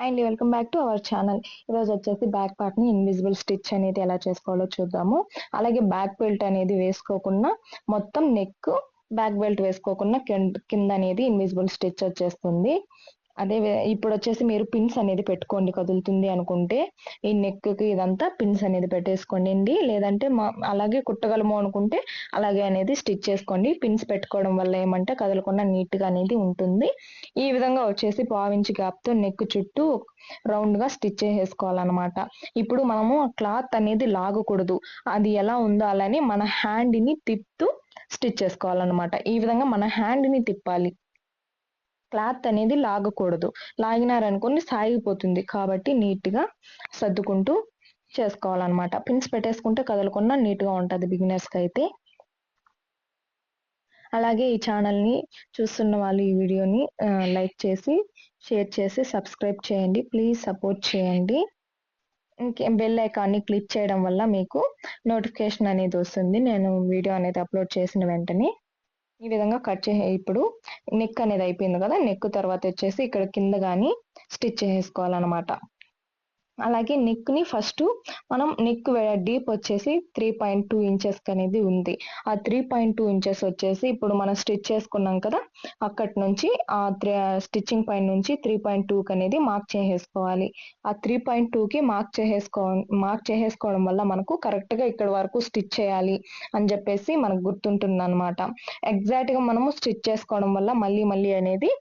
And welcome back to our channel. ఈరోజు వచ్చేసి back part ని ఇన్విజిబుల్ స్టిచ్ అనేది ఎలా చేసుకోవాలో చూద్దాము. అలాగే బ్యాక్ బెల్ట్ అనేది వేసుకోకుండా మొత్తం నెక్ బ్యాక్ బెల్ట్ వేసుకోకుండా కింద అనేది ఇన్విజిబుల్ స్టిచ్ వచ్చేస్తుంది. ఇప్పుడు వచ్చేసి మీరు పిన్స్ అనేది పెట్టుకోండి కదులుతుంది అనుకుంటే. ఈ నెక్ కి ఇదంతా పిన్స్ అనేది పెట్టేసుకోండి. లేదంటే అలాగే కుట్టగలము అనుకుంటే అలాగే అనేది స్టిచ్ చేసుకోండి. పిన్స్ పెట్టుకోవడం వల్ల ఏమంటే కదలకుండా నీట్ గా అనేది ఉంటుంది. ఈ విధంగా వచ్చేసి పావించి గ్యాప్ తో నెక్ చుట్టూ రౌండ్ గా స్టిచ్ చేసేసుకోవాలన్నమాట. ఇప్పుడు మనము క్లాత్ అనేది లాగకూడదు. అది ఎలా ఉందో అలానే మన హ్యాండ్ ని తిప్పుతూ స్టిచ్ చేసుకోవాలన్నమాట. ఈ విధంగా మన హ్యాండ్ ని తిప్పాలి. క్లాత్ అనేది లాగకూడదు. లాగినారనుకోండి సాగిపోతుంది. కాబట్టి నీట్ గా సర్దుకుంటూ చేసుకోవాలన్నమాట. పిన్స్ పెట్టేసుకుంటే కదలకుండా నీట్ గా ఉంటది బిగినర్స్ కి అయితే. అలాగే ఈ ఛానల్ ని చూస్తున్న వాళ్ళు ఈ వీడియోని లైక్ చేసి షేర్ చేసి సబ్స్క్రైబ్ చేయండి. ప్లీజ్ సపోర్ట్ చేయండి. బెల్ ఐకాన్ని క్లిక్ చేయడం వల్ల మీకు నోటిఫికేషన్ అనేది వస్తుంది నేను వీడియో అనేది అప్లోడ్ చేసిన వెంటనే. ఈ విధంగా కట్ ఇప్పుడు నెక్ అనేది అయిపోయింది కదా. నెక్ తర్వాత వచ్చేసి ఇక్కడ కింద గాని స్టిచ్ చేసుకోవాలన్నమాట. అలాగే నెక్ ని ఫస్ట్ మనం నెక్ డీప్ వచ్చేసి 3.2 ఇంచెస్ అనేది ఉంది. ఆ 3.2 ఇంచెస్ వచ్చేసి ఇప్పుడు మనం స్టిచ్ చేసుకున్నాం కదా, అక్కడి నుంచి ఆ స్టిచ్చింగ్ పైన నుంచి 3.2 అనేది మార్క్ చేసేసుకోవాలి. ఆ 3.2 కి మార్క్ చేసేసుకోవడం వల్ల మనకు కరెక్ట్ గా ఇక్కడ వరకు స్టిచ్ చేయాలి అని చెప్పేసి మనకు గుర్తుంటుంది అనమాట. ఎగ్జాక్ట్ గా మనము స్టిచ్ చేసుకోవడం వల్ల మళ్ళీ మళ్ళీ అనేది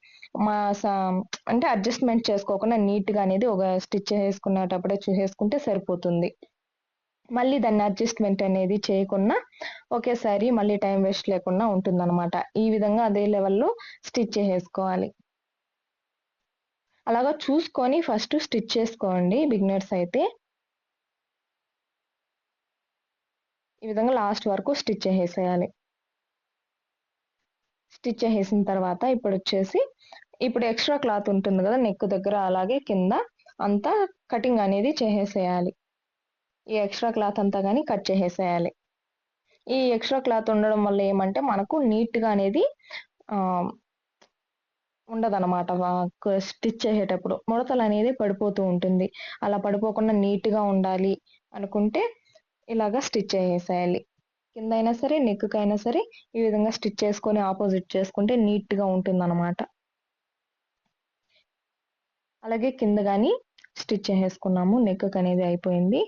అంటే అడ్జస్ట్మెంట్ చేసుకోకుండా నీట్ గా అనేది ఒక స్టిచ్ చేసుకునేటప్పుడే చూసేసుకుంటే సరిపోతుంది. మళ్ళీ దాన్ని అడ్జస్ట్మెంట్ అనేది చేయకుండా ఒకేసారి మళ్ళీ టైం వేస్ట్ లేకుండా ఉంటుందన్నమాట. ఈ విధంగా అదే లెవెల్లో స్టిచ్ చేసేసుకోవాలి. అలాగా చూసుకొని ఫస్ట్ స్టిచ్ చేసుకోండి బిగినర్స్ అయితే. ఈ విధంగా లాస్ట్ వరకు స్టిచ్ చేసేయాలి. స్టిచ్ చేసిన తర్వాత ఇప్పుడు ఎక్స్ట్రా క్లాత్ ఉంటుంది కదా నెక్ దగ్గర, అలాగే కింద అంతా కటింగ్ అనేది చేసేసేయాలి. ఈ ఎక్స్ట్రా క్లాత్ అంతా కానీ కట్ చేసేసేయాలి. ఈ ఎక్స్ట్రా క్లాత్ ఉండడం వల్ల ఏమంటే మనకు నీట్ గా అనేది ఉండదన్నమాట. స్టిచ్ చేసేటప్పుడు ముడతలు అనేది పడిపోతూ ఉంటుంది. అలా పడిపోకుండా నీట్ గా ఉండాలి అనుకుంటే ఇలాగా స్టిచ్ చేసేయాలి. కింద అయినా సరే నెక్ కైనా సరే ఈ విధంగా స్టిచ్ చేసుకొని ఆపోజిట్ చేసుకుంటే నీట్ గా ఉంటుంది అనమాట. అలాగే కింద గాని స్టిచ్ చేసేసుకున్నాము. నెక్ అనేది అయిపోయింది.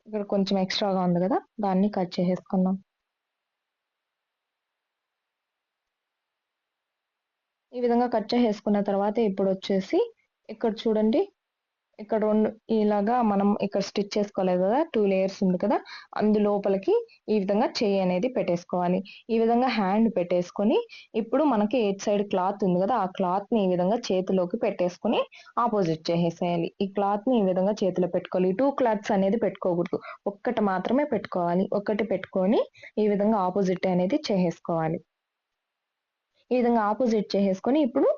ఇక్కడ కొంచెం ఎక్స్ట్రాగా ఉంది కదా, దాన్ని కట్ చేసేసుకుందాం. ఈ విధంగా కట్ చేసేసుకున్న తర్వాత ఇప్పుడు వచ్చేసి ఇక్కడ చూడండి, ఇక్కడ ఇలాగా మనం ఇక్కడ స్టిచ్ చేసుకోలేదు కదా, 2 లేయర్స్ ఉంది కదా, అందులోపలికి ఈ విధంగా చెయ్యి అనేది పెట్టేసుకోవాలి. ఈ విధంగా హ్యాండ్ పెట్టేసుకొని ఇప్పుడు మనకి ఎయిట్ సైడ్ క్లాత్ ఉంది కదా, ఆ క్లాత్ ని ఈ విధంగా చేతిలోకి పెట్టేసుకొని ఆపోజిట్ చేసేసేయాలి. ఈ క్లాత్ ని ఈ విధంగా చేతిలో పెట్టుకోవాలి. 2 క్లాత్స్ అనేది పెట్టుకోకూడదు, ఒక్కటి మాత్రమే పెట్టుకోవాలి. ఒక్కటి పెట్టుకొని ఈ విధంగా ఆపోజిట్ అనేది చేసేసుకోవాలి. ఈ విధంగా ఆపోజిట్ చేసేసుకొని ఇప్పుడు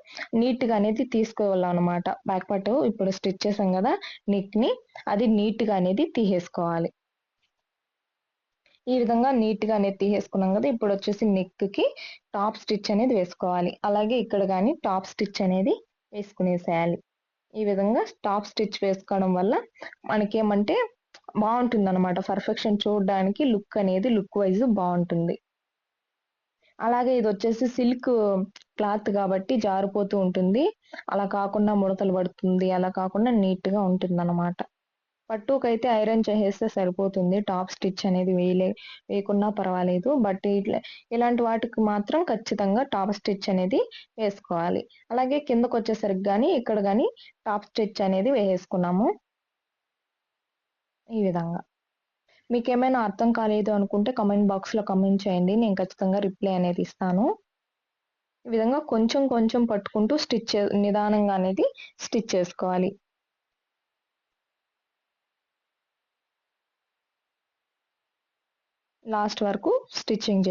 నీట్ గా అనేది తీసుకోవాలన్నమాట. బ్యాక్ పార్ట్ ఇప్పుడు స్టిచ్ చేసాం కదా నెక్ ని, అది నీట్ గా అనేది తీసేసుకోవాలి. ఈ విధంగా నీట్ గా అనేది తీసేసుకున్నాం కదా, ఇప్పుడు వచ్చేసి నెక్ కి టాప్ స్టిచ్ అనేది వేసుకోవాలి. అలాగే ఇక్కడ కానీ టాప్ స్టిచ్ అనేది వేసుకునేసేయాలి. ఈ విధంగా టాప్ స్టిచ్ వేసుకోవడం వల్ల మనకేమంటే బాగుంటుంది అనమాట. పర్ఫెక్షన్ చూడడానికి లుక్ వైజ్ బాగుంటుంది. అలాగే ఇది వచ్చేసి సిల్క్ క్లాత్ కాబట్టి జారిపోతూ ఉంటుంది. అలా కాకుండా ముడతలు పడుతుంది. అలా కాకుండా నీట్ గా ఉంటుంది అనమాట. పట్టుకైతే ఐరన్ చేసేస్తే సరిపోతుంది. టాప్ స్టిచ్ అనేది వేయకున్నా పర్వాలేదు. బట్ ఇలాంటి వాటికి మాత్రం ఖచ్చితంగా టాప్ స్టిచ్ అనేది వేసుకోవాలి. అలాగే కిందకు వచ్చేసరికి కానీ ఇక్కడ కానీ టాప్ స్టిచ్ అనేది వేసేసుకున్నాము. ఈ విధంగా మీకేమైనా అర్థం కాలేదు అనుకుంటే కామెంట్ బాక్స్ లో కామెంట్ చేయండి. నేను ఖచ్చితంగా రిప్లై అనేది ఇస్తాను. ఈ విధంగా కొంచెం కొంచెం పట్టుకుంటూ నిదానంగా అనేది స్టిచ్ చేసుకోవాలి. లాస్ట్ వరకు స్టిచ్చింగ్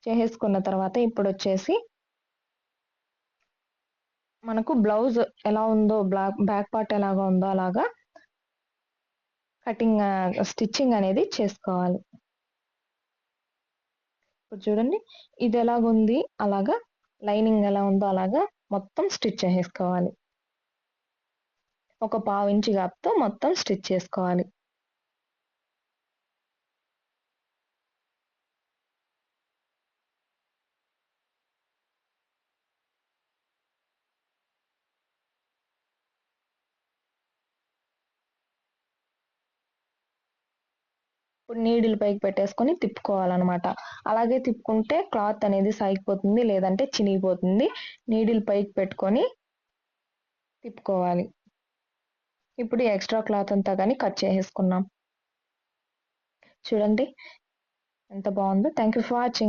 చేసేసుకున్న తర్వాత ఇప్పుడు వచ్చేసి మనకు బ్లౌజ్ ఎలా ఉందో, బ్యాక్ పార్ట్ ఎలాగా ఉందో అలాగా కటింగ్ స్టిచ్చింగ్ అనేది చేసుకోవాలి. ఇప్పుడు చూడండి, ఇది ఎలాగుంది అలాగా లైనింగ్ ఎలా ఉందో అలాగా మొత్తం స్టిచ్ చేసేసుకోవాలి. ఒక పావు ఇంచు గ్యాప్‌తో మొత్తం స్టిచ్ చేసుకోవాలి. ఇప్పుడు నీడిల్ పైకి పెట్టేసుకొని తిప్పుకోవాలనమాట. అలాగే తిప్పుకుంటే క్లాత్ అనేది సాగిపోతుంది, లేదంటే చినిగిపోతుంది. నీడిల్ పైకి పెట్టుకొని తిప్పుకోవాలి. ఇప్పుడు ఈ ఎక్స్ట్రా క్లాత్ అంతా గాని కట్ చేసేసుకున్నాం. చూడండి ఎంత బాగుందో. Thank you for watching.